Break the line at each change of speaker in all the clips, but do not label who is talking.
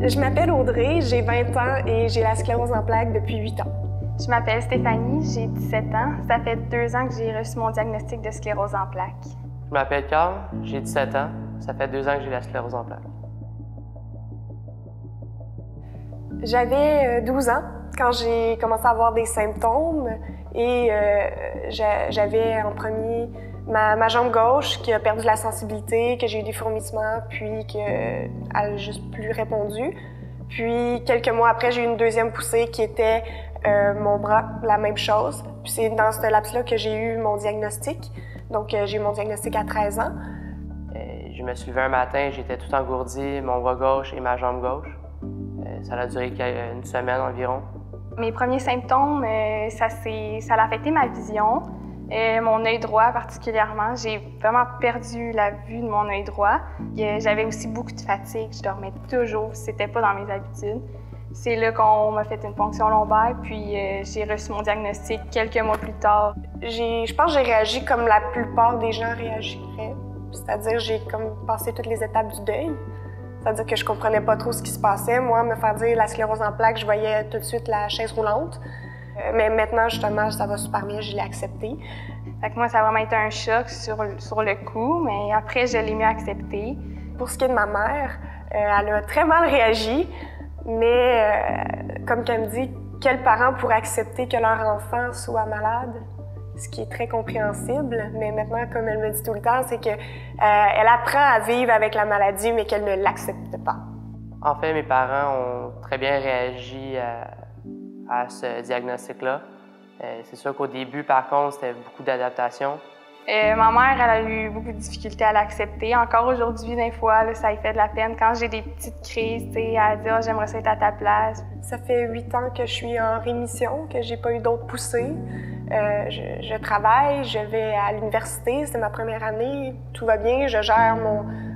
Je m'appelle Audrey, j'ai 20 ans et j'ai la sclérose en plaques depuis 8 ans.
Je m'appelle Stéphanie, j'ai 17 ans. Ça fait 2 ans que j'ai reçu mon diagnostic de sclérose en plaques.
Je m'appelle Carl, j'ai 17 ans. Ça fait 2 ans que j'ai la sclérose en plaques.
J'avais 12 ans quand j'ai commencé à avoir des symptômes et j'avais en premier ma jambe gauche qui a perdu la sensibilité, que j'ai eu des fourmissements, puis qu'elle n'a juste plus répondu. Puis quelques mois après, j'ai eu une deuxième poussée qui était mon bras, la même chose. Puis c'est dans ce laps-là que j'ai eu mon diagnostic. Donc j'ai eu mon diagnostic à 13 ans.
Je me suis levé un matin, j'étais tout engourdi, mon bras gauche et ma jambe gauche. Ça a duré une semaine environ.
Mes premiers symptômes, ça a affecté ma vision, mon œil droit particulièrement. J'ai vraiment perdu la vue de mon œil droit. J'avais aussi beaucoup de fatigue, je dormais toujours, c'était pas dans mes habitudes. C'est là qu'on m'a fait une ponction lombaire, puis j'ai reçu mon diagnostic quelques mois plus tard.
Je pense que j'ai réagi comme la plupart des gens réagiraient. C'est-à-dire, j'ai comme passé toutes les étapes du deuil. C'est-à-dire que je comprenais pas trop ce qui se passait. Moi, me faire dire la sclérose en plaques, je voyais tout de suite la chaise roulante. Mais maintenant, justement, ça va super bien, je l'ai accepté.
Fait que moi, ça a vraiment été un choc sur le coup, mais après, je l'ai mieux accepté.
Pour ce qui est de ma mère, elle a très mal réagi, mais comme qu'elle me dit, quels parents pourraient accepter que leur enfant soit malade? Ce qui est très compréhensible, mais maintenant, comme elle me dit tout le temps, c'est qu'elle apprend à vivre avec la maladie, mais qu'elle ne l'accepte pas.
En fait, mes parents ont très bien réagi à ce diagnostic-là. C'est sûr qu'au début, par contre, c'était beaucoup d'adaptation.
Ma mère, elle a eu beaucoup de difficultés à l'accepter. Encore aujourd'hui, des fois, là, ça lui fait de la peine. Quand j'ai des petites crises, elle dit « j'aimerais ça être à ta place ».
Ça fait 8 ans que je suis en rémission, que j'ai pas eu d'autres poussées. Je travaille, je vais à l'université, c'est ma première année, tout va bien, je gère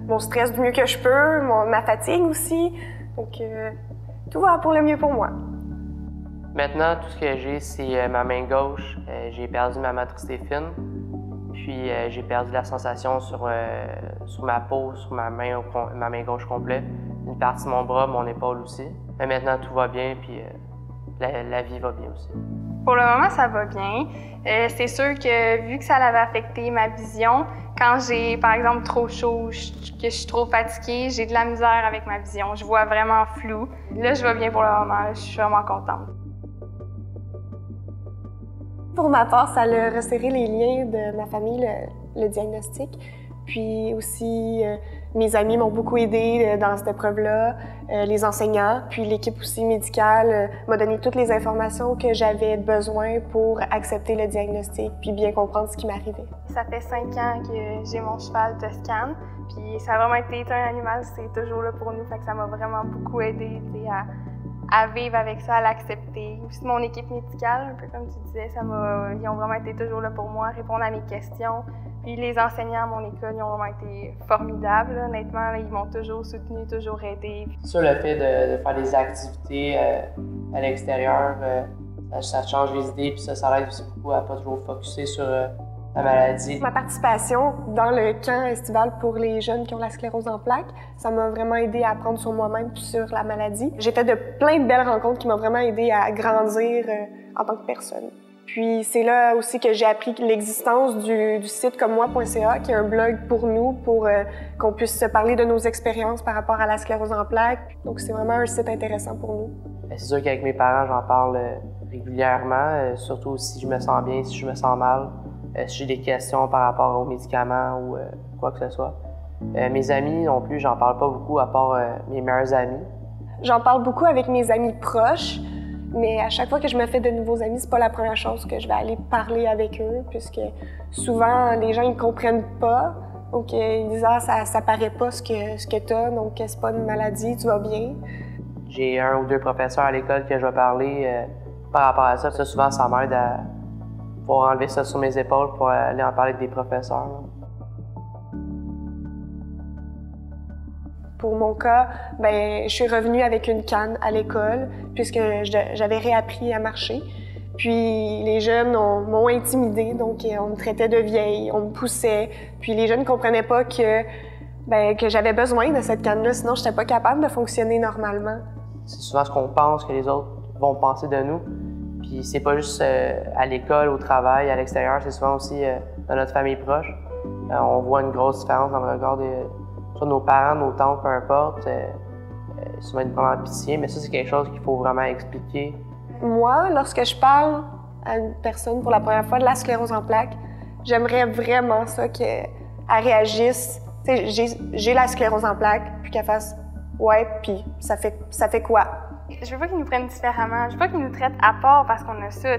mon stress du mieux que je peux, ma fatigue aussi. Donc, tout va pour le mieux pour moi.
Maintenant, tout ce que j'ai, c'est ma main gauche. J'ai perdu ma motricité fine. Puis j'ai perdu la sensation sur ma peau, sur ma main gauche complète, une partie de mon bras, mon épaule aussi. Mais maintenant, tout va bien, puis la vie va bien aussi.
Pour le moment, ça va bien. C'est sûr que vu que ça avait affecté ma vision, quand j'ai, par exemple, trop chaud, que je suis trop fatiguée, j'ai de la misère avec ma vision. Je vois vraiment flou. Là, je vais bien pour le moment. Je suis vraiment contente.
Pour ma part, ça a resserré les liens de ma famille, le diagnostic. Puis aussi, mes amis m'ont beaucoup aidée dans cette épreuve-là, les enseignants, puis l'équipe aussi médicale m'a donné toutes les informations que j'avais besoin pour accepter le diagnostic puis bien comprendre ce qui m'arrivait.
Ça fait 5 ans que j'ai mon cheval Toscane, puis ça a vraiment été un animal, c'est toujours là pour nous, fait que ça m'a vraiment beaucoup aidée à vivre avec ça, à l'accepter. Aussi mon équipe médicale, un peu comme tu disais, ils ont vraiment été toujours là pour moi, répondre à mes questions. Puis les enseignants à mon école, ils ont vraiment été formidables. Là. Honnêtement, là, ils m'ont toujours soutenu, toujours aidé.
Sur le fait de faire des activités à l'extérieur, ça change les idées, puis ça aide aussi beaucoup à pas toujours focusser sur la maladie.
Ma participation dans le camp estival pour les jeunes qui ont la sclérose en plaques, ça m'a vraiment aidé à apprendre sur moi-même puis sur la maladie. J'ai fait de plein de belles rencontres qui m'ont vraiment aidé à grandir en tant que personne. Puis c'est là aussi que j'ai appris l'existence du site commemoi.ca, qui est un blog pour nous, pour qu'on puisse se parler de nos expériences par rapport à la sclérose en plaques. Donc c'est vraiment un site intéressant pour nous.
C'est sûr qu'avec mes parents, j'en parle régulièrement, surtout si je me sens bien, si je me sens mal, si j'ai des questions par rapport aux médicaments ou quoi que ce soit. Mes amis non plus, j'en parle pas beaucoup à part mes meilleurs amis.
J'en parle beaucoup avec mes amis proches. Mais à chaque fois que je me fais de nouveaux amis, c'est pas la première chose que je vais aller parler avec eux, puisque souvent, les gens, ils comprennent pas. Donc, ils disent « Ah, ça paraît pas ce que t'as, donc c'est pas une maladie, tu vas bien. »
J'ai 1 ou 2 professeurs à l'école que je vais parler par rapport à ça. Ça, souvent, ça m'aide à pouvoir enlever ça sur mes épaules pour aller en parler avec des professeurs. Là.
Pour mon cas, je suis revenue avec une canne à l'école puisque j'avais réappris à marcher. Puis les jeunes m'ont intimidée, donc on me traitait de vieille, on me poussait. Puis les jeunes ne comprenaient pas que que j'avais besoin de cette canne-là, sinon je n'étais pas capable de fonctionner normalement.
C'est souvent ce qu'on pense que les autres vont penser de nous. Puis c'est pas juste à l'école, au travail, à l'extérieur, c'est souvent aussi dans notre famille proche. On voit une grosse différence dans le regard de soit nos parents, nos tantes, peu importe. Souvent ils nous prennent en pitié, mais ça c'est quelque chose qu'il faut vraiment expliquer.
Moi, lorsque je parle à une personne pour la première fois de la sclérose en plaques, j'aimerais vraiment ça qu'elle réagisse. J'ai la sclérose en plaques, puis qu'elle fasse « ouais, puis ça fait quoi? »
Je veux pas qu'ils nous prennent différemment. Je veux pas qu'ils nous traitent à part parce qu'on a ça.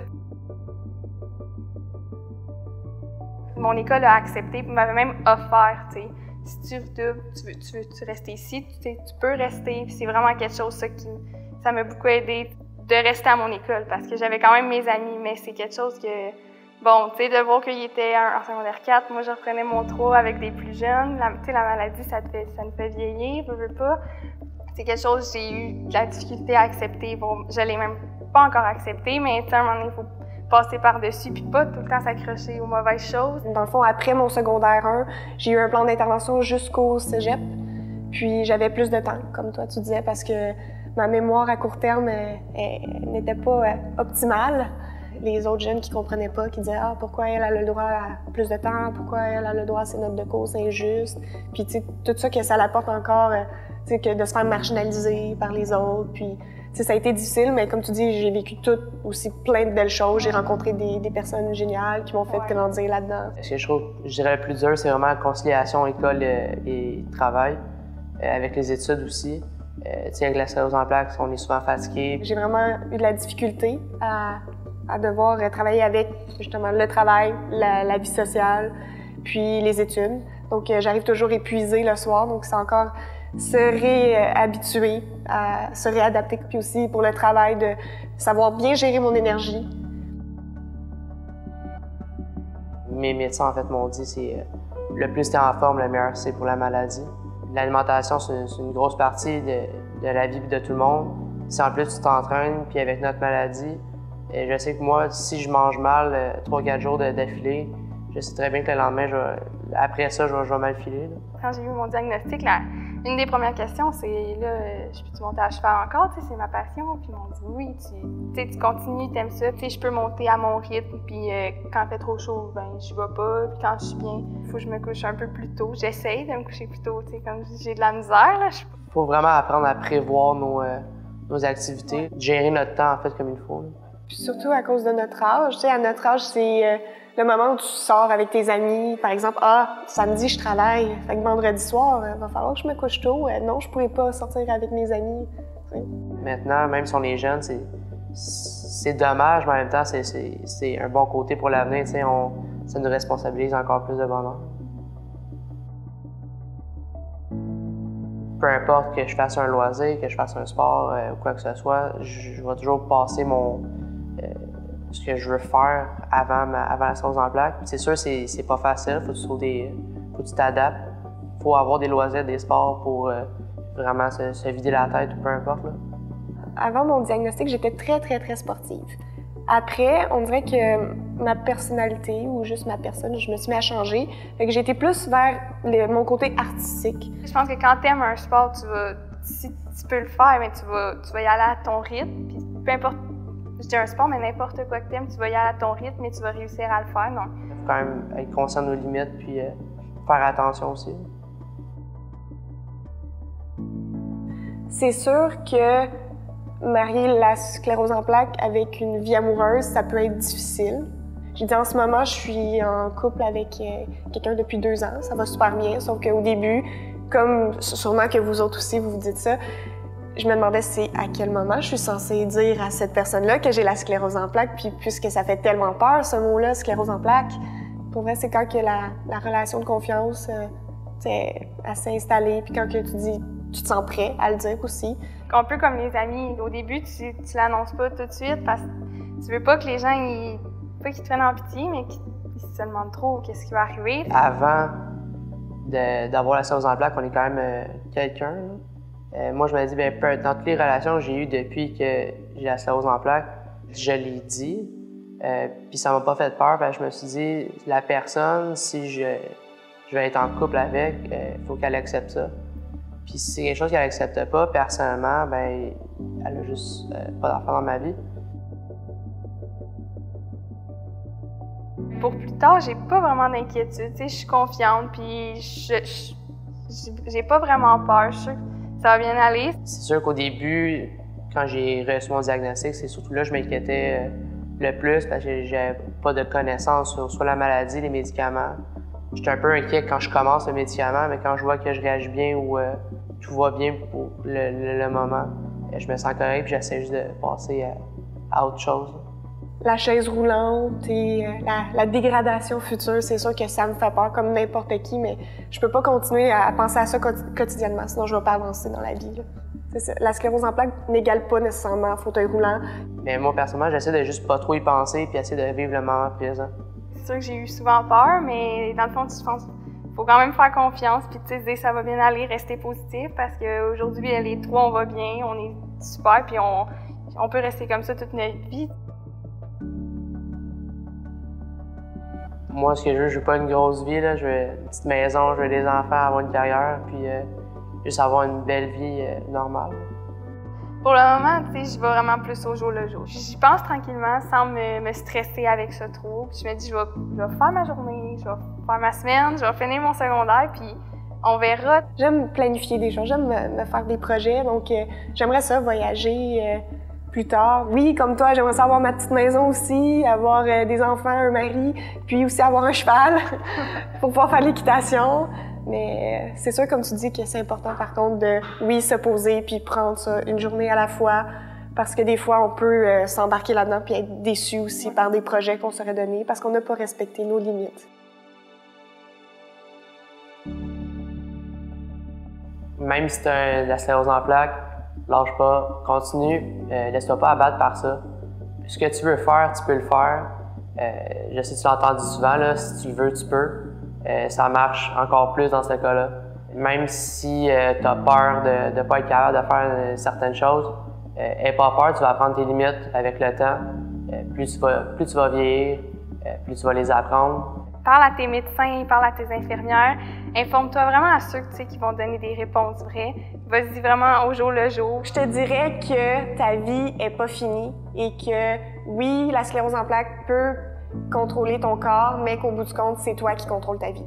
Mon école a accepté, m'avait même offert, tu sais, si tu redoubles, tu veux rester ici, tu peux rester. Puis c'est vraiment quelque chose ça m'a beaucoup aidé de rester à mon école parce que j'avais quand même mes amis, mais c'est quelque chose que, bon, tu sais, de voir qu'il était en secondaire 4, moi je reprenais mon 3 avec des plus jeunes. Tu sais, la maladie, ça nous fait vieillir, je veux pas. C'est quelque chose que j'ai eu de la difficulté à accepter. Bon, je l'ai même pas encore accepté, mais à un moment donné, il faut passer par-dessus puis pas tout le temps s'accrocher aux mauvaises choses.
Dans le fond, après mon secondaire 1, j'ai eu un plan d'intervention jusqu'au cégep. Puis j'avais plus de temps, comme toi tu disais, parce que ma mémoire à court terme n'était pas optimale. Les autres jeunes qui comprenaient pas, qui disaient « Ah, pourquoi elle a le droit à plus de temps? Pourquoi elle a le droit à ses notes de cours? C'est injuste. » Puis tu sais, tout ça que ça l'apporte encore, tu sais, que de se faire marginaliser par les autres. Puis tu sais, ça a été difficile, mais comme tu dis, j'ai vécu tout aussi plein de belles choses. J'ai rencontré des personnes géniales qui m'ont fait grandir là-dedans.
Ce que je dirais le plus dur, c'est vraiment la conciliation école et travail, avec les études aussi. Tu sais, avec la sclérose en plaques, on est souvent fatigué.
J'ai vraiment eu de la difficulté à devoir travailler avec justement le travail, la vie sociale, puis les études. Donc j'arrive toujours épuisée le soir, donc c'est encore se réhabituer, à se réadapter, puis aussi pour le travail, de savoir bien gérer mon énergie.
Mes médecins en fait m'ont dit c'est le plus t'es en forme, le meilleur c'est pour la maladie. L'alimentation, c'est une grosse partie de la vie de tout le monde. Si en plus tu t'entraînes, puis avec notre maladie, je sais que moi, si je mange mal 3-4 jours d'affilée, je sais très bien que le lendemain, après ça, je vais mal filer. Là.
Quand j'ai eu mon diagnostic, une des premières questions, c'est là, je peux-tu monter à cheval encore? C'est ma passion. Puis ils m'ont dit oui, tu continues, t'aimes ça. Je peux monter à mon rythme. Puis quand il fait trop chaud, ben je vais pas. Puis quand je suis bien, il faut que je me couche un peu plus tôt. J'essaye de me coucher plus tôt. Comme j'ai de la misère.
Il faut vraiment apprendre à prévoir nos activités, gérer notre temps en fait comme il faut. Là.
Puis surtout à cause de notre âge. Tu sais, à notre âge, c'est le moment où tu sors avec tes amis. Par exemple, samedi, je travaille. Fait que vendredi soir, il va falloir que je me couche tôt. Non, je pourrais pas sortir avec mes amis. Tu sais.
Maintenant, même si on est jeune, c'est dommage, mais en même temps, c'est un bon côté pour l'avenir. Tu sais, ça nous responsabilise encore plus de bonheur. Peu importe que je fasse un loisir, que je fasse un sport ou quoi que ce soit, je vais toujours passer ce que je veux faire avant la sclérose en plaques. C'est sûr, c'est pas facile, faut que tu t'adaptes. Faut avoir des loisirs, des sports pour vraiment se vider la tête ou peu importe. Là.
Avant mon diagnostic, j'étais très, très, très sportive. Après, on dirait que ma personnalité ou juste ma personne, je me suis mis à changer. Fait que j'ai été plus vers mon côté artistique.
Je pense que quand tu aimes un sport, si tu peux le faire, mais tu vas y aller à ton rythme. Puis peu importe, je dis un sport, mais n'importe quoi que tu aimes, tu vas y aller à ton rythme et tu vas réussir à le faire. Donc.
Il faut quand même être conscient de nos limites puis faire attention aussi.
C'est sûr que marier la sclérose en plaques avec une vie amoureuse, ça peut être difficile. J'ai dit en ce moment, je suis en couple avec quelqu'un depuis 2 ans. Ça va super bien, sauf qu'au début, comme sûrement que vous autres aussi, vous vous dites ça, je me demandais c'est à quel moment je suis censée dire à cette personne-là que j'ai la sclérose en plaques, puis puisque ça fait tellement peur, ce mot-là, sclérose en plaques. Pour vrai, c'est quand que la relation de confiance elle s'est installée, puis quand que tu te sens prêt à le dire aussi.
Un peu comme les amis, au début, tu l'annonces pas tout de suite parce que tu veux pas que les gens, pas qu'ils te prennent en pitié, mais qu'ils se demandent trop qu'est-ce qui va arriver.
Avant d'avoir la sclérose en plaques, on est quand même quelqu'un. Moi, je me dis, dans toutes les relations que j'ai eues depuis que j'ai la sclérose en plaques, je l'ai dit, puis ça m'a pas fait peur. Je me suis dit, la personne, si je je vais être en couple avec, il faut qu'elle accepte ça. Puis si c'est quelque chose qu'elle accepte pas, personnellement, ben elle a juste pas d'enfant dans ma vie.
Pour plus tard, j'ai pas vraiment d'inquiétude. Je suis confiante, puis j'ai pas vraiment peur. Je suis sûre que ça va bien aller.
C'est sûr qu'au début, quand j'ai reçu mon diagnostic, c'est surtout là que je m'inquiétais le plus parce que j'avais pas de connaissances sur la maladie, les médicaments. J'étais un peu inquiet quand je commence le médicament, mais quand je vois que je réagis bien ou tout va bien pour le moment, je me sens correct et j'essaie juste de passer à autre chose.
La chaise roulante et la dégradation future, c'est sûr que ça me fait peur comme n'importe qui, mais je peux pas continuer à penser à ça quotidiennement, sinon je vais pas avancer dans la vie. Là. C'est ça. La sclérose en plaques n'égale pas nécessairement fauteuil roulant.
Mais moi, personnellement, j'essaie de juste pas trop y penser puis essayer de vivre le moment présent.
C'est sûr que j'ai eu souvent peur, mais dans le fond, je pense qu'il faut quand même faire confiance puis se dire ça va bien aller, rester positif parce qu'aujourd'hui, les trois, on va bien, on est super puis on peut rester comme ça toute notre vie.
Moi, ce que je veux pas une grosse vie, là. Je veux une petite maison, je veux des enfants, avoir une carrière, puis juste avoir une belle vie normale.
Pour le moment, tu sais, je vais vraiment plus au jour le jour. J'y pense tranquillement, sans me stresser avec ça trop. Puis je me dis, je vais faire ma journée, je vais faire ma semaine, je vais finir mon secondaire, puis on verra.
J'aime planifier des choses, j'aime me faire des projets, donc j'aimerais ça, voyager plus tard. Oui, comme toi, j'aimerais ça avoir ma petite maison aussi, avoir des enfants, un mari, puis aussi avoir un cheval pour pouvoir faire l'équitation. Mais c'est sûr, comme tu dis, que c'est important par contre de, oui, se poser puis prendre ça une journée à la fois, parce que des fois, on peut s'embarquer là-dedans puis être déçu aussi par des projets qu'on s'aurait donnés parce qu'on n'a pas respecté nos limites.
Même si tu as de la sclérose en plaques, lâche pas, continue, laisse-toi pas abattre par ça. Ce que tu veux faire, tu peux le faire. Je sais que tu l'as entendu souvent, là, si tu le veux, tu peux. Ça marche encore plus dans ce cas-là. Même si tu as peur de ne pas être capable de faire certaines choses, n'aie pas peur, tu vas apprendre tes limites avec le temps. Plus tu vas vieillir, plus tu vas les apprendre.
Parle à tes médecins, parle à tes infirmières. Informe-toi vraiment à ceux qui vont donner des réponses vraies. Vas-y vraiment au jour le jour.
Je te dirais que ta vie est pas finie et que, oui, la sclérose en plaques peut contrôler ton corps, mais qu'au bout du compte, c'est toi qui contrôles ta vie.